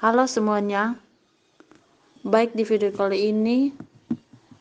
Halo semuanya, baik di video kali ini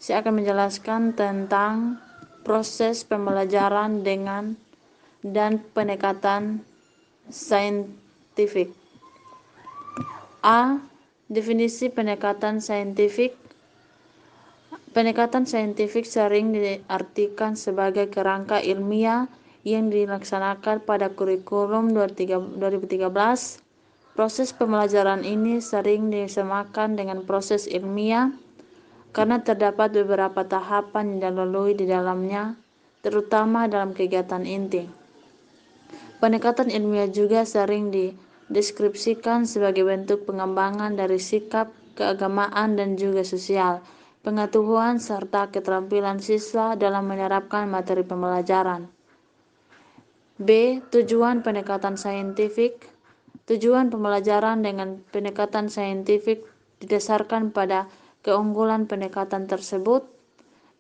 saya akan menjelaskan tentang proses pembelajaran dan pendekatan saintifik. A. Definisi pendekatan saintifik. Pendekatan saintifik sering diartikan sebagai kerangka ilmiah yang dilaksanakan pada kurikulum 2013. Proses pembelajaran ini sering disamakan dengan proses ilmiah karena terdapat beberapa tahapan yang dilalui di dalamnya, terutama dalam kegiatan inti. Pendekatan ilmiah juga sering dideskripsikan sebagai bentuk pengembangan dari sikap, keagamaan, dan juga sosial, pengetahuan, serta keterampilan siswa dalam menerapkan materi pembelajaran. B. Tujuan pendekatan saintifik. Tujuan pembelajaran dengan pendekatan saintifik didasarkan pada keunggulan pendekatan tersebut.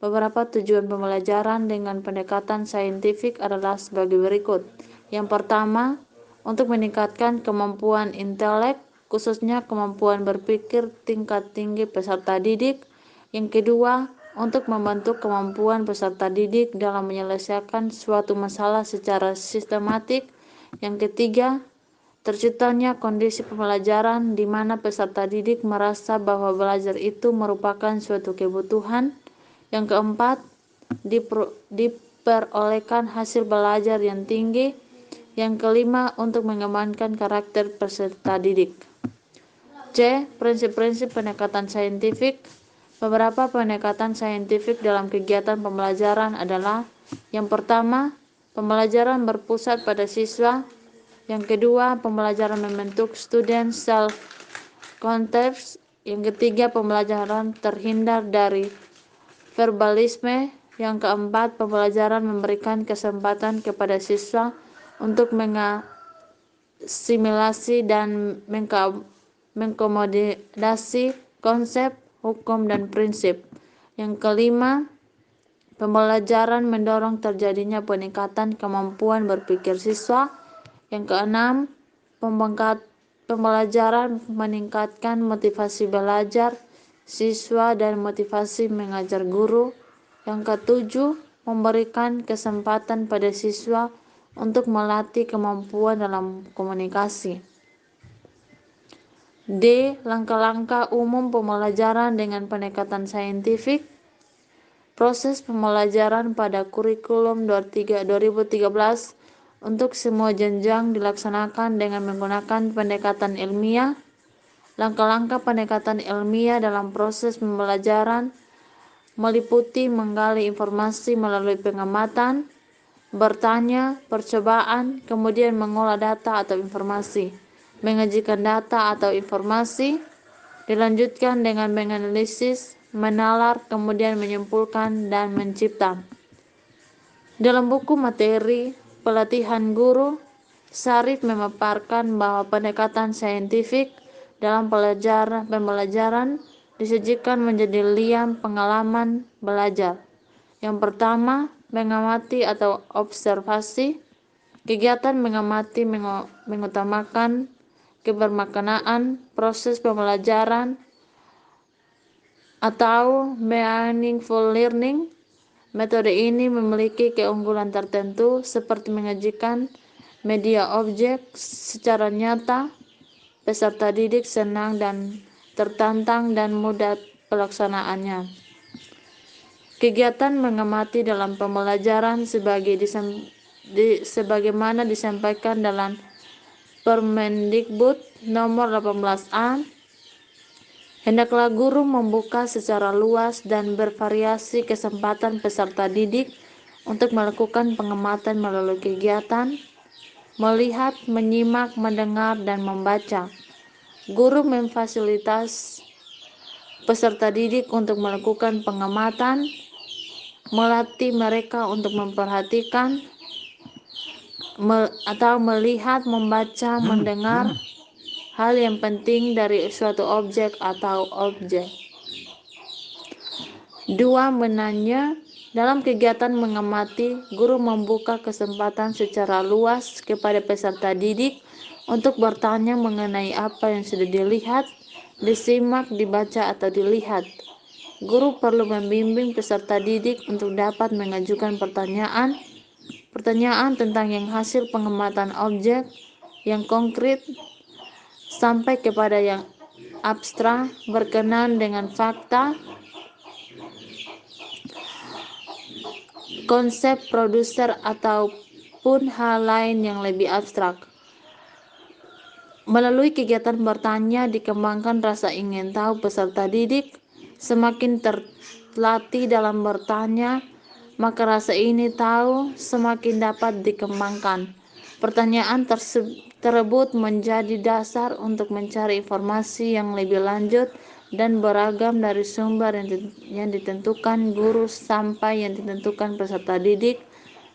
Beberapa tujuan pembelajaran dengan pendekatan saintifik adalah sebagai berikut. Yang pertama, untuk meningkatkan kemampuan intelek, khususnya kemampuan berpikir tingkat tinggi peserta didik. Yang kedua, untuk membentuk kemampuan peserta didik dalam menyelesaikan suatu masalah secara sistematik. Yang ketiga, terciptanya kondisi pembelajaran di mana peserta didik merasa bahwa belajar itu merupakan suatu kebutuhan. Yang keempat, diperolehkan hasil belajar yang tinggi. Yang kelima, untuk mengembangkan karakter peserta didik. C. Prinsip-prinsip pendekatan saintifik. Beberapa pendekatan saintifik dalam kegiatan pembelajaran adalah: yang pertama, pembelajaran berpusat pada siswa. Yang kedua, pembelajaran membentuk student self-concept. Yang ketiga, pembelajaran terhindar dari verbalisme. Yang keempat, pembelajaran memberikan kesempatan kepada siswa untuk mengasimilasi dan mengakomodasi konsep, hukum, dan prinsip. Yang kelima, pembelajaran mendorong terjadinya peningkatan kemampuan berpikir siswa. Yang keenam, pembelajaran meningkatkan motivasi belajar siswa dan motivasi mengajar guru. Yang ketujuh, memberikan kesempatan pada siswa untuk melatih kemampuan dalam komunikasi. D. Langkah-langkah umum pembelajaran dengan pendekatan saintifik. Proses pembelajaran pada kurikulum 2013 untuk semua jenjang dilaksanakan dengan menggunakan pendekatan ilmiah. Langkah-langkah pendekatan ilmiah dalam proses pembelajaran meliputi menggali informasi melalui pengamatan, bertanya, percobaan, kemudian mengolah data atau informasi, mengajikan data atau informasi, dilanjutkan dengan menganalisis, menalar, kemudian menyimpulkan dan mencipta. Dalam buku materi pelatihan guru, Syarif memaparkan bahwa pendekatan saintifik dalam pembelajaran disajikan menjadi liam pengalaman belajar. Yang pertama, mengamati atau observasi. Kegiatan mengamati mengutamakan kebermaknaan proses pembelajaran atau meaningful learning. Metode ini memiliki keunggulan tertentu seperti menyajikan media objek secara nyata. Peserta didik senang dan tertantang dan mudah pelaksanaannya. Kegiatan mengamati dalam pembelajaran sebagaimana disampaikan dalam Permendikbud nomor 18A, hendaklah guru membuka secara luas dan bervariasi kesempatan peserta didik untuk melakukan pengamatan melalui kegiatan melihat, menyimak, mendengar, dan membaca. Guru memfasilitas peserta didik untuk melakukan pengamatan, melatih mereka untuk memperhatikan atau melihat, membaca, mendengar hal yang penting dari suatu objek atau objek. 2. Menanya. Dalam kegiatan mengamati, guru membuka kesempatan secara luas kepada peserta didik untuk bertanya mengenai apa yang sudah dilihat, disimak, dibaca, atau dilihat. Guru perlu membimbing peserta didik untuk dapat mengajukan pertanyaan tentang yang hasil pengamatan objek yang konkret sampai kepada yang abstrak berkenaan dengan fakta, konsep, produser, ataupun hal lain yang lebih abstrak. Melalui kegiatan bertanya dikembangkan rasa ingin tahu peserta didik. Semakin terlatih dalam bertanya, maka rasa ini tahu semakin dapat dikembangkan. Pertanyaan tersebut menjadi dasar untuk mencari informasi yang lebih lanjut dan beragam dari sumber yang ditentukan guru sampai yang ditentukan peserta didik,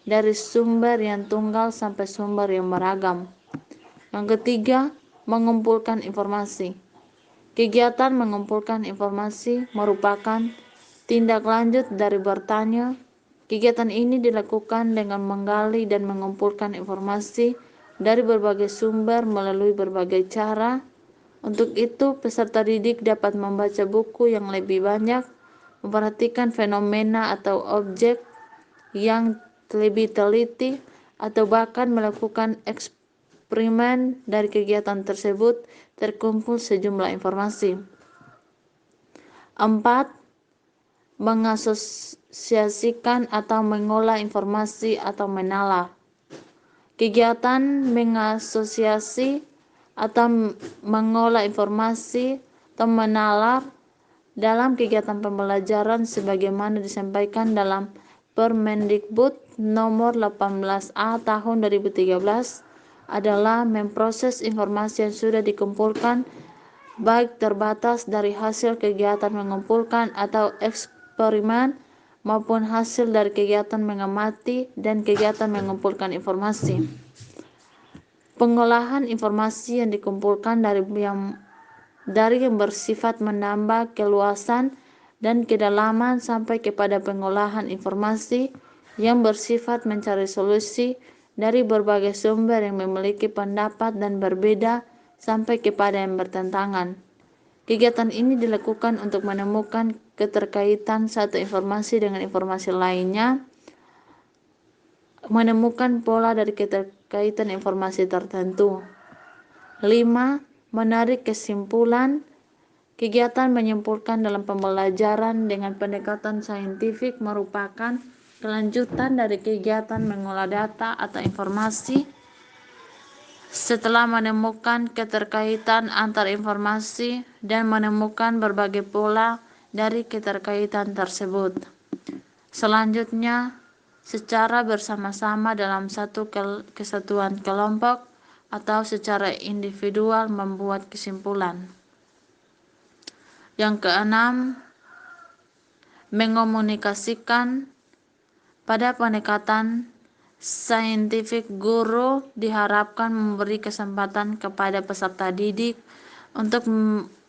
dari sumber yang tunggal sampai sumber yang beragam. Yang ketiga, mengumpulkan informasi. Kegiatan mengumpulkan informasi merupakan tindak lanjut dari bertanya. Kegiatan ini dilakukan dengan menggali dan mengumpulkan informasi dari berbagai sumber melalui berbagai cara. Untuk itu, peserta didik dapat membaca buku yang lebih banyak, memperhatikan fenomena atau objek yang lebih teliti, atau bahkan melakukan eksperimen. Dari kegiatan tersebut terkumpul sejumlah informasi. 4. Mengasosiasikan atau mengolah informasi atau menalar. Kegiatan mengasosiasi atau mengolah informasi atau menalar dalam kegiatan pembelajaran sebagaimana disampaikan dalam Permendikbud nomor 18A tahun 2013 adalah memproses informasi yang sudah dikumpulkan, baik terbatas dari hasil kegiatan mengumpulkan atau eksperimen maupun hasil dari kegiatan mengamati dan kegiatan mengumpulkan informasi. Pengolahan informasi yang dikumpulkan dari yang bersifat menambah keluasan dan kedalaman sampai kepada pengolahan informasi yang bersifat mencari solusi dari berbagai sumber yang memiliki pendapat dan berbeda sampai kepada yang bertentangan. Kegiatan ini dilakukan untuk menemukan keterkaitan satu informasi dengan informasi lainnya, menemukan pola dari keterkaitan informasi tertentu. 5. Menarik kesimpulan. Kegiatan menyimpulkan dalam pembelajaran dengan pendekatan saintifik merupakan kelanjutan dari kegiatan mengolah data atau informasi. Setelah menemukan keterkaitan antar informasi dan menemukan berbagai pola dari keterkaitan tersebut, selanjutnya secara bersama-sama dalam satu kesatuan kelompok atau secara individual membuat kesimpulan. Yang keenam, mengomunikasikan. Pada pendekatan saintifik, guru diharapkan memberi kesempatan kepada peserta didik untuk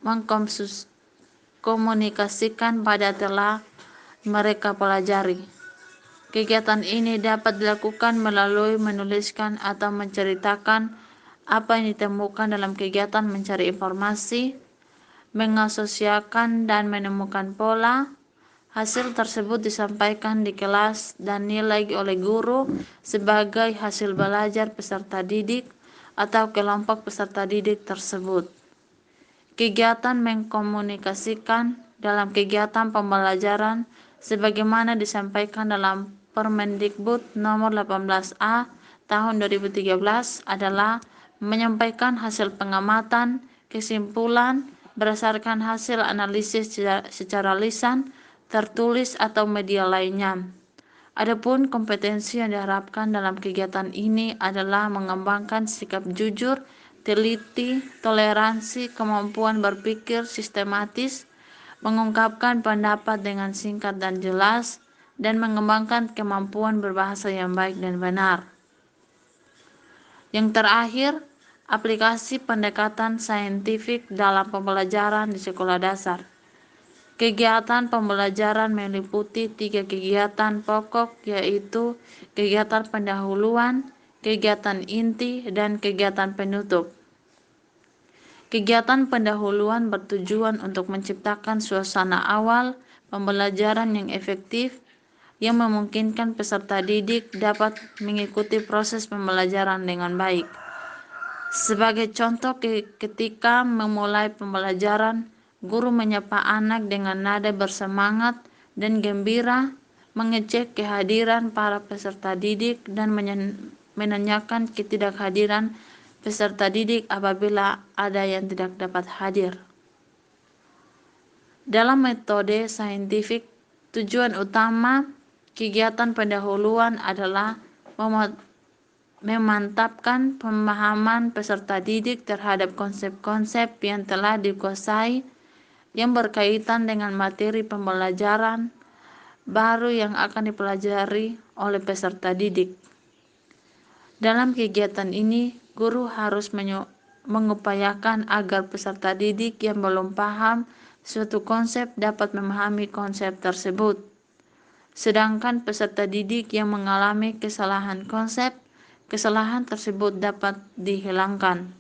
mengkomunikasikan pada telah mereka pelajari. Kegiatan ini dapat dilakukan melalui menuliskan atau menceritakan apa yang ditemukan dalam kegiatan mencari informasi, mengasosiasikan dan menemukan pola. Hasil tersebut disampaikan di kelas dan nilai oleh guru sebagai hasil belajar peserta didik atau kelompok peserta didik tersebut. Kegiatan mengkomunikasikan dalam kegiatan pembelajaran sebagaimana disampaikan dalam Permendikbud nomor 18A tahun 2013 adalah menyampaikan hasil pengamatan, kesimpulan berdasarkan hasil analisis secara lisan, tertulis, atau media lainnya. Adapun kompetensi yang diharapkan dalam kegiatan ini adalah mengembangkan sikap jujur, teliti, toleransi, kemampuan berpikir sistematis, mengungkapkan pendapat dengan singkat dan jelas, dan mengembangkan kemampuan berbahasa yang baik dan benar. Yang terakhir, aplikasi pendekatan saintifik dalam pembelajaran di sekolah dasar. Kegiatan pembelajaran meliputi 3 kegiatan pokok, yaitu kegiatan pendahuluan, kegiatan inti, dan kegiatan penutup. Kegiatan pendahuluan bertujuan untuk menciptakan suasana awal pembelajaran yang efektif yang memungkinkan peserta didik dapat mengikuti proses pembelajaran dengan baik. Sebagai contoh, ketika memulai pembelajaran, guru menyapa anak dengan nada bersemangat dan gembira, mengecek kehadiran para peserta didik dan menanyakan ketidakhadiran peserta didik apabila ada yang tidak dapat hadir. Dalam metode saintifik, tujuan utama kegiatan pendahuluan adalah memantapkan pemahaman peserta didik terhadap konsep-konsep yang telah dikuasai yang berkaitan dengan materi pembelajaran baru yang akan dipelajari oleh peserta didik. Dalam kegiatan ini, guru harus mengupayakan agar peserta didik yang belum paham suatu konsep dapat memahami konsep tersebut. Sedangkan peserta didik yang mengalami kesalahan konsep, kesalahan tersebut dapat dihilangkan.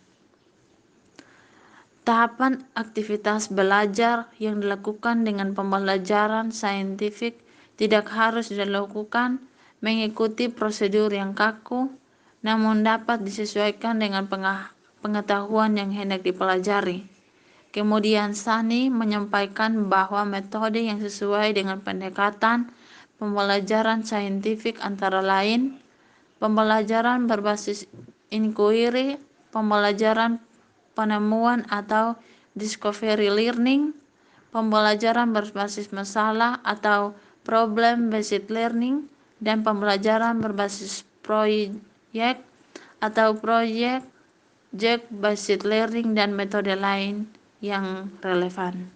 Tahapan aktivitas belajar yang dilakukan dengan pembelajaran saintifik tidak harus dilakukan mengikuti prosedur yang kaku, namun dapat disesuaikan dengan pengetahuan yang hendak dipelajari. Kemudian Sani menyampaikan bahwa metode yang sesuai dengan pendekatan pembelajaran saintifik antara lain pembelajaran berbasis inquiry, pembelajaran penemuan atau discovery learning, pembelajaran berbasis masalah atau problem based learning, dan pembelajaran berbasis proyek atau project based learning dan metode lain yang relevan.